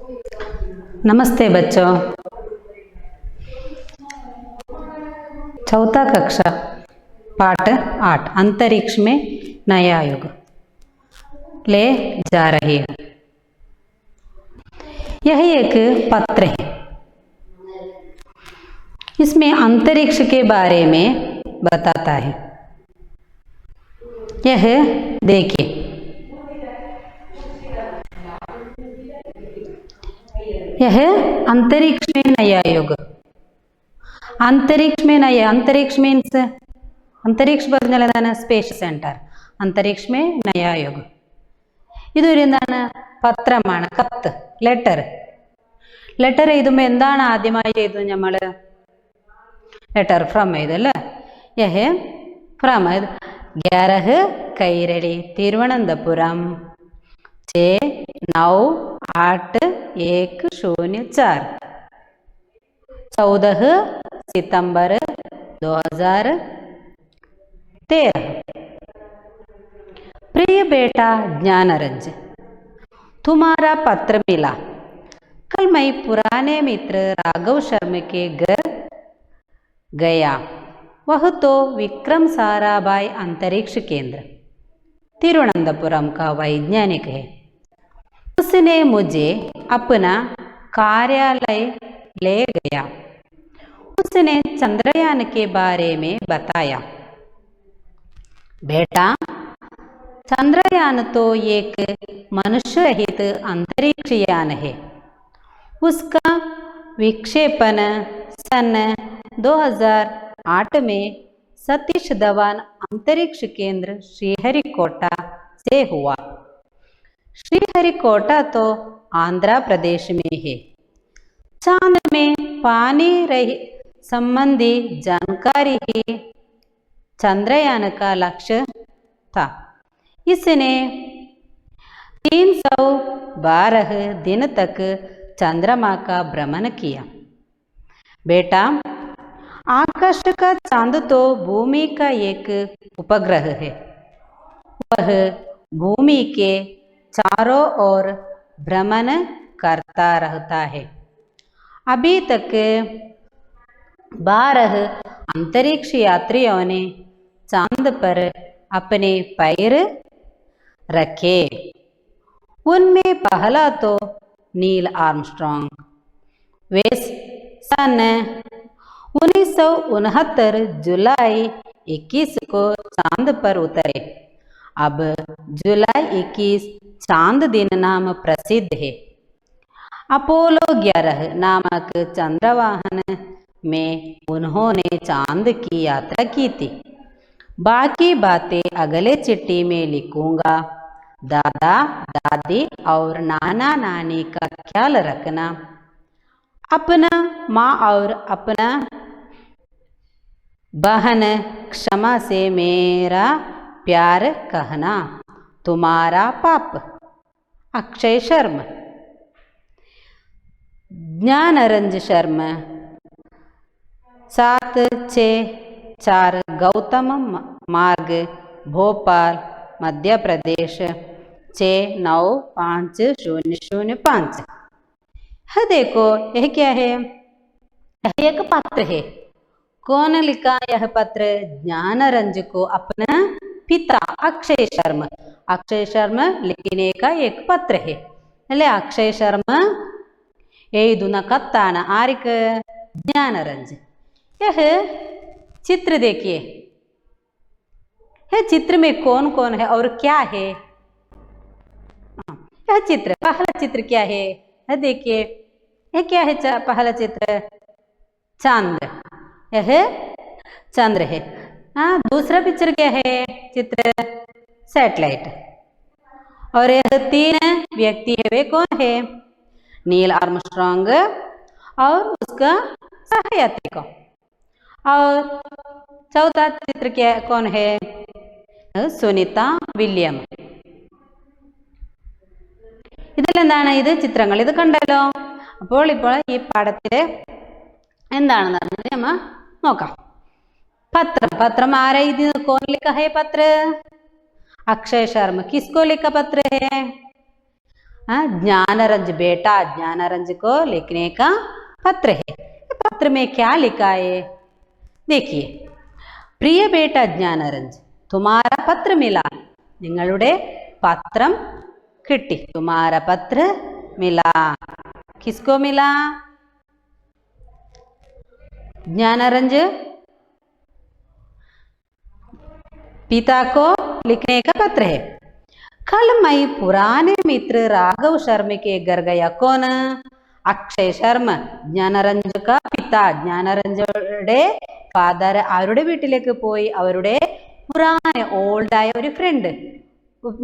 नमस्ते बच्चों। चौथा कक्षा पाठ 8 अंतरिक्ष में नया युग ले जा रही है। यह एक पत्र है। इसमें अंतरिक्ष के बारे में बताता है। यह देखिए, यह अंतरिक्ष में नया युग। अंतरिक्ष में नया, अंतरिक्ष मीन्स अंतरिक्ष പറഞ്ഞാൽ സ്പേസ് സെന്റർ. അന്തരീക്ഷ में नया युग. ഇതൊരു എന്താണ്, പത്രമാണ്, കത്ത്, ലെറ്റർ. ലെറ്റർ എഴുതുമ്പോൾ എന്താണ് ആദ്യമായി എഴുതുന്നത്? നമ്മൾ ലെറ്റർ ഫ്രം എഴുതല്ലേ. यह फ्रॉम 11 കൈരളി തിരുവനന്തപുരം 6981004 14 सितंबर 2013। प्रिय बेटा ज्ञानरंज, तुम्हारा पत्र मिला। कल मैं पुराने मित्र राघव शर्मा के घर गया। वह तो विक्रम साराभाई अंतरिक्ष केंद्र तिरुवनंतपुरम का वैज्ञानिक है। उसने मुझे अपना कार्यालय ले गया। उसने चंद्रयान के बारे में बताया। बेटा, चंद्रयान तो एक मनुष्य रहित अंतरिक्ष यान है। उसका विक्षेपण सन 2008 में सतीश धवन अंतरिक्ष केंद्र श्रीहरिकोटा से हुआ। श्रीहरिकोटा तो आंध्र प्रदेश में है। चांद में पानी रही संबंधी जानकारी ही चंद्रयान का लक्ष्य था। इसने 312 दिन तक चंद्रमा का भ्रमण किया। बेटा, आकाश का चांद तो भूमि का एक उपग्रह है। वह भूमि के चारों ओर भ्रमण करता रहता है। अभी तक 12 अंतरिक्ष यात्रियों ने चांद पर अपने पैर रखे। उनमें पहला तो नील आर्मस्ट्रांग। वे सन 1969 जुलाई 21 को चांद पर उतरे। अब जुलाई 21 चांद दिन नाम प्रसिद्ध है। अपोलो 11 नामक चंद्रवाहन में उन्होंने चांद की यात्रा की थी। बाकी बातें अगले चिट्ठी में लिखूंगा। दादा दादी और नाना नानी का ख्याल रखना। अपना माँ और अपना बहन क्षमा से मेरा प्यार कहना। तुम्हारा पाप अक्षय शर्मा। ज्ञानरंज शर्मा 764 गौतम मार्ग भोपाल मध्य प्रदेश 695005। हाँ देखो, यह क्या है? यह एक पत्र है। कौन लिखा यह पत्र? ज्ञानरंज को अपना पिता अक्षय शर्मा, अक्षय शर्मा लिखने का एक पत्र है। अल्ले अक्षय शर्मा एदुना कत्ताना आरिक ज्ञानरंज। यह चित्र देखिए, यह चित्र में कौन कौन है और क्या है? यह चित्र, पहला चित्र क्या है? यह देखिए, यह क्या है? पहला चित्र चांद, यह चंद्र है। दूसरा पिक्चर क्या है? चित्र सैटेलाइट। और यह 3 व्यक्ति है, वे कौन है? नील आर्मस्ट्रांग और उसका सहायक को। और चौथा चित्र क्या, कौन है? സുനിത വില്യം. ഇതിലെന്താണ്? ഇത് ചിത്രങ്ങൾ, ഇത് കണ്ടല്ലോ. അപ്പോൾ ഈ പാഠത്തില് എന്താണെന്ന് പറഞ്ഞത് നമ്മ നോക്കാം. पत्र, पत्र आरा कौन लिखा है? पत्र अक्षय शर्मा। किसको लिखा पत्र है? ज्ञानरंज बेटा, ज्ञानरंज को लिखने का पत्र है। पत्र में क्या लिखा है देखिए, प्रिय बेटा ज्ञानरंज, तुम्हारा पत्र मिला, നിങ്ങളുടെ പത്രം കിട്ടി, तुम्हारा पत्र मिला, किसको मिला? ज्ञानरंज पिता को लिखने का पत्र है। कल मैं पुराने मित्र राघव शर्मा के घर गया। कौन? अक्षय शर्मा, ज्ञानरंज का पिता, ज्ञाനരഞ്ജയുടെ ഫാദർ അവരുടെ വീട്ടിലേക്ക് പോയി. അവരുടെ പുരാന ഓൾഡായ ഒരു ഫ്രണ്ട്,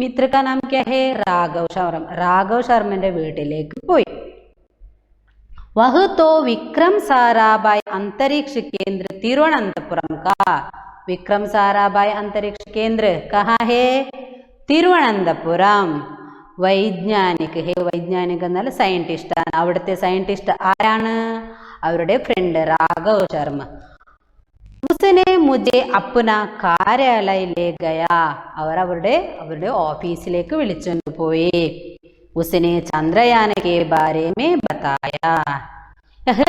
മിത്ര കാ നാം ക്യാ ഹേ? രാഘവ് ശർമ്മ. രാഘവ് ശർമ്മന്റെ വീട്ടിലേക്ക് പോയി. वह तो विक्रम साराभाई अंतरिक्ष केंद्र तिरुवनंतपुरम का। विक्रम साराभाई अंतरिक्ष केंद्र कहाँ है? തിരുവനന്തപുരം. വൈജ്ഞാനിക് ഹേ, വൈജ്ഞാനിക് എന്നാൽ സയന്റിസ്റ്റ് ആണ്. അവിടുത്തെ സയന്റിസ്റ്റ് ആരാണ്? അവരുടെ ഫ്രണ്ട് രാഘവ് ശർമ്മ. ഉസ്നെ മുझे अपना कार्यालय ले गया. അവർ അവരുടെ ഓഫീസിലേക്ക് വിളിച്ചുകൊണ്ട് പോയി. उसने चंद्रयान के बारे में बताया. यह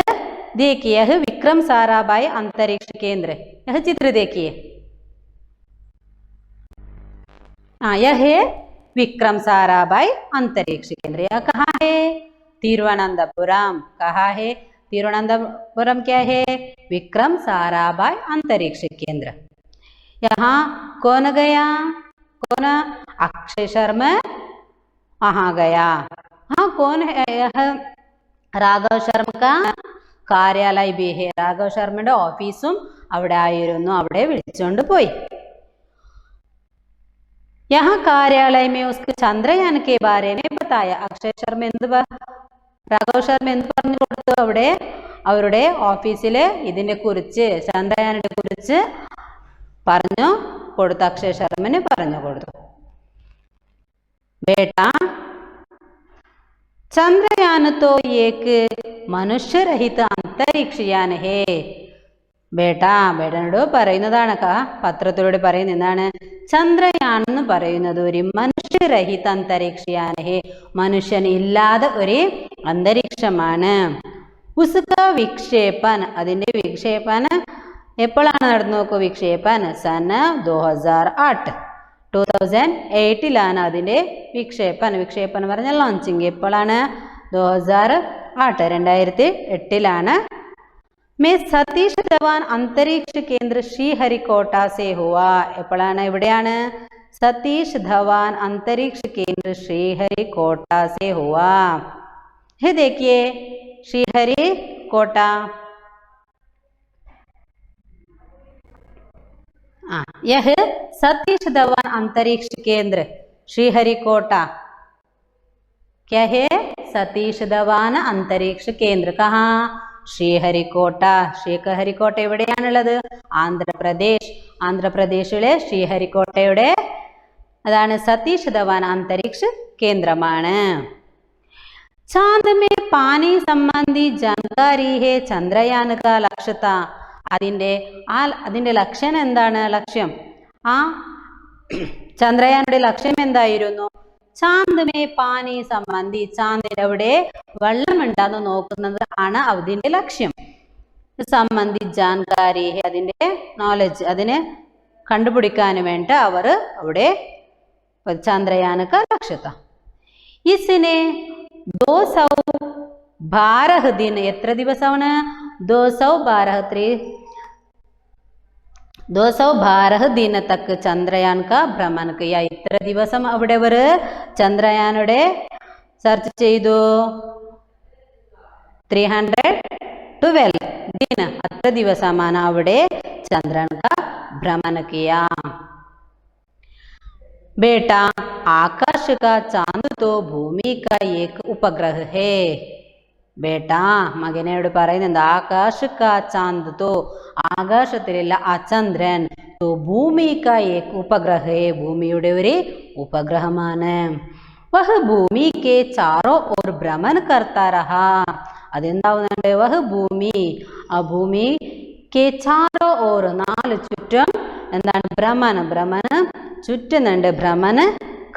देखिए, यह विक्रम साराभाई अंतरिक्ष केंद्र, यह चित्र देखिए. यह है विक्रम साराभाई अंतरिक्ष केंद्र. यह कहाँ है? तिरुवनंतपुरम. कहाँ है? तिरुवनंतपुरम क्या है? विक्रम साराभाई अंतरिक्ष केंद्र. यहाँ कौन गया? कौन? अक्षय शर्मा वहाँ गया. हाँ, कौन है? यह രാഘവ് ശർമ്മ का कार्यालय भी है. രാഘവ് ശർമ്മയുടെ ഓഫീസും അവിടെ ആയിരുന്നു. അവിടെ വിളിച്ചുകൊണ്ട് പോയി. यहाँ कार्यालय में उसके चंद्रयान के बारे में बताया. अक्षय ശർമ്മ രാഘവ് ശർമ്മ എന്ത് പറഞ്ഞു കൊടുത്തു? അവിടെ അവരുടെ ഓഫീസിലെ ഇതിനെ കുറിച്ച്, ചന്ദ്രയാനെ കുറിച്ച് പറഞ്ഞു കൊടുത്തു. അക്ഷയ് ശർമ്മന് പറഞ്ഞു കൊടുത്തു. बेटा, चंद्रयान तो एक मनुष्य रहित अंतरिक्ष यान है. ബേട്ടനോട് പറയുന്നതാണ്, പത്രത്തിലൂടെ പറയുന്ന എന്താണ്? ചന്ദ്രയാൻ എന്ന് പറയുന്നത് ഒരു മനുഷ്യരഹിത അന്തരീക്ഷയാൻ ഹേ, മനുഷ്യൻ ഇല്ലാതെ ഒരു അന്തരീക്ഷമാണ്. ഉസ്ക വിക്ഷേപൻ, അതിന്റെ വിക്ഷേപന എപ്പോഴാണ് നടന്നു നോക്കൂ? വിക്ഷേപൻ സൻ 2008, 2008 അതിന്റെ വിക്ഷേപൻ. വിക്ഷേപൻ എന്ന് പറഞ്ഞാൽ ലോഞ്ചിങ്. എപ്പോഴാണ്? 2008, 2008 में सतीश धवन अंतरिक्ष केंद्र श्रीहरिकोटा से हुआ. എപ്പോഴാണ്? എവിടെയാണ്? सतीश धवन अंतरिक्ष केंद्र श्रीहरिकोटा से हुआ. ये देखिए श्रीहरिकोटा. यह सतीश धवन अंतरिक्ष केंद्र श्रीहरिकोटा क्या है? सतीश धवन अंतरिक्ष केंद्र कहाँ? ശ്രീഹരിക്കോട്ട. ശ്രീഹരിക്കോട്ട എവിടെയാണുള്ളത്? ആന്ധ്രാപ്രദേശ്. ആന്ധ്രാപ്രദേശിലെ ശ്രീഹരിക്കോട്ടയുടെ അതാണ് സതീഷ് ധവാൻ അന്തരീക്ഷ കേന്ദ്രമാണ്. ചാന്ദ് മേ പാനി സംബന്ധി ജാൻകാരി ഹേ ചന്ദ്രയാൻ കാ ലക്ഷ്യത. അതിന്റെ ലക്ഷ്യം എന്താണ്? ലക്ഷ്യം ചന്ദ്രയാനുടെ ലക്ഷ്യം എന്തായിരുന്നു? ചാന്ദ് മേ പാനി സംബന്ധി, ചാന്ദിന്റെ അവിടെ വെള്ളമുണ്ടാന്ന് നോക്കുന്നത് ആണ് അതിന്റെ ലക്ഷ്യം. സംബന്ധി ജാൻകാരി, അതിന്റെ നോളജ്, അതിനെ കണ്ടുപിടിക്കാൻ വേണ്ടി അവർ അവിടെ ചന്ദ്രയാൻ കാ ലക്ഷ്യത. ഇതിനെ 212 दिन, എത്ര ദിവസമാണ്? 212 दिन तक ചന്ദ്രയാൻ കാ ഭ്രമൺ കിയ. ഇത്ര ദിവസം അവിടെ അവർ ചന്ദ്രയാനുടെ സെർച്ച് ചെയ്തു. 312 दिन, അത്ര ദിവസമാണ് അവിടെ ചന്ദ്രൻ കാ ഭ്രമൺ കിയ. बेटा, आकाश का चांद तो भूमि का एक उपग्रह है. ബേട്ടാ, മകനോട് പറയുന്നത് ആകാശ് കാ ചാന്ദ് തോ, ആകാശത്തിലുള്ള ആ ചന്ദ്രൻ, തോ ഭൂമി കാ ഏക് ഉപഗ്രഹ, ഭൂമിയുടെ ഒരു ഉപഗ്രഹമാണ്. വഹ് ഭൂമി കെ ചാറോ ഓർ ഭ്രമൺ കർത്താ രഹാ. അതെന്താവുന്നുണ്ട്? വഹ് ഭൂമി, ആ ഭൂമി കെ ചാറോ ഓർ, നാല് ചുറ്റും എന്താണ്? ഭ്രമൺ ചുറ്റുന്നുണ്ട്. ഭ്രമൺ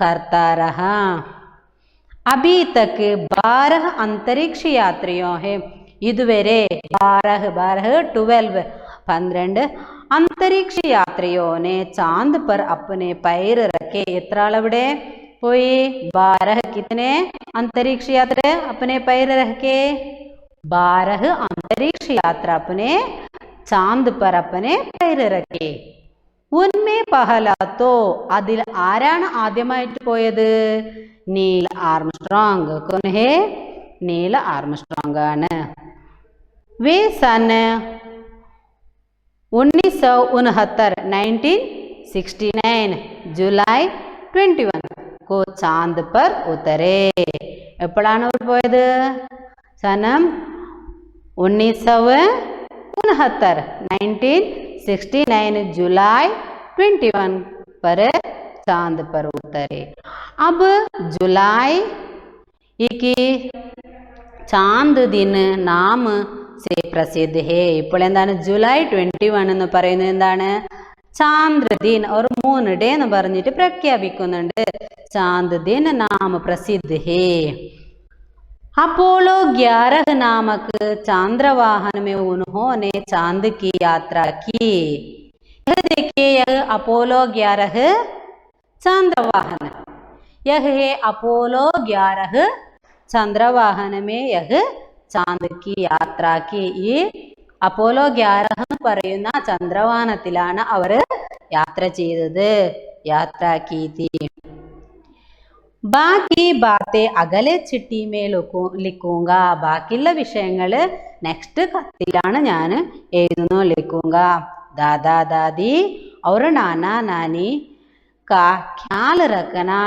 കർത്താ രഹാ. अभी तक 12 अंतरिक्ष यात्रियों है ഇതുവരെ 12 अंतरिक्ष यात्रियों ने चांद पर अपने पैर रखे എത്ര ആളവിടെ പോയി 12 कितने अंतरिक्ष यात्री अपने पैर रखे 12 अंतरिक्ष यात्रा अपने चांद पर अपने पैर रखे उनमें पहला तो അതിൽ ആരാണ് ആദ്യമായിട്ട് പോയത് നീൽ ആർംസ്ട്രോങ് कौन है നീൽ ആർംസ്ട്രോങ് ആണ് वे सन 1969 जुलाई 21 को चांद पर उतरे എപ്പോഴാണ് അവർ പോയത് സനം 1969 जुलाई 21 पर चांद पर उतरे अब जुलाई की चांद दिन नाम से प्रसिद्ध है ഇപ്പോൾ എന്താണ് ജൂലൈ 21 എന്ന് പറയുന്നത് എന്താണ് चांद दिन और मून डे എന്ന് പറഞ്ഞിട്ട് പ്രഖ്യാപിക്കുന്നുണ്ട് चांद दिन नाम प्रसिद्ध है अपोलो 11 नामक चांद्रवाहन में उन्होंने चांद की यात्रा की यह देखिए यह अपोलो 11 चांद्रवाहन यह है अपोलो 11 चंद्रवाहन में यह चांद की यात्रा की ഈ അപ്പോലോ 11 എന്ന് പറയുന്ന ചന്ദ്രവാഹനത്തിലാണ് അവർ യാത്ര ചെയ്തത് യാത്ര की थी ബാക്കി ബാത്തെ അകലെ ചിട്ടി മേ ലിഖൂംഗ ബാക്കിയുള്ള വിഷയങ്ങൾ നെക്സ്റ്റ് കത്തിലാണ് ഞാൻ എഴുതുന്നു ലിഖൂംഗ दादा दादी और नाना नानी का ख्याल रखना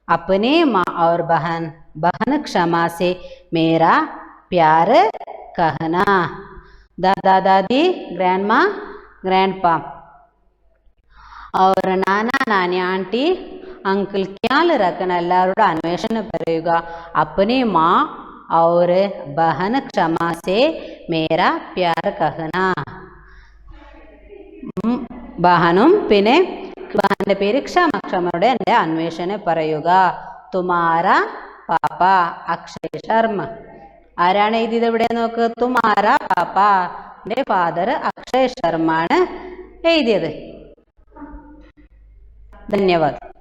अपने माँ और बहन क्षमा से मेरा प्यार कहना दादा दादी ग्रैंड माँ ग्रैंड पा और नाना नानी आंटी अंकल ख्याल रखना എല്ലാവരുടെ അന്വേഷണം പറയുക अपनी माँ और बहन क्षमा से मेरा प्यार कहना ബഹനും പിന്നെ ബഹന്റെ പേര് ക്ഷമയുടെ എൻ്റെ അന്വേഷണം പറയുക തുമാര പാപ്പ അക്ഷയ് ശർമ്മ ആരാണ് എഴുതിയത് ഇവിടെ നോക്ക് തുമാര പാപ്പ എൻ്റെ ഫാദർ അക്ഷയ് ശർമ്മ ആണ് എഴുതിയത് ധന്യവാദം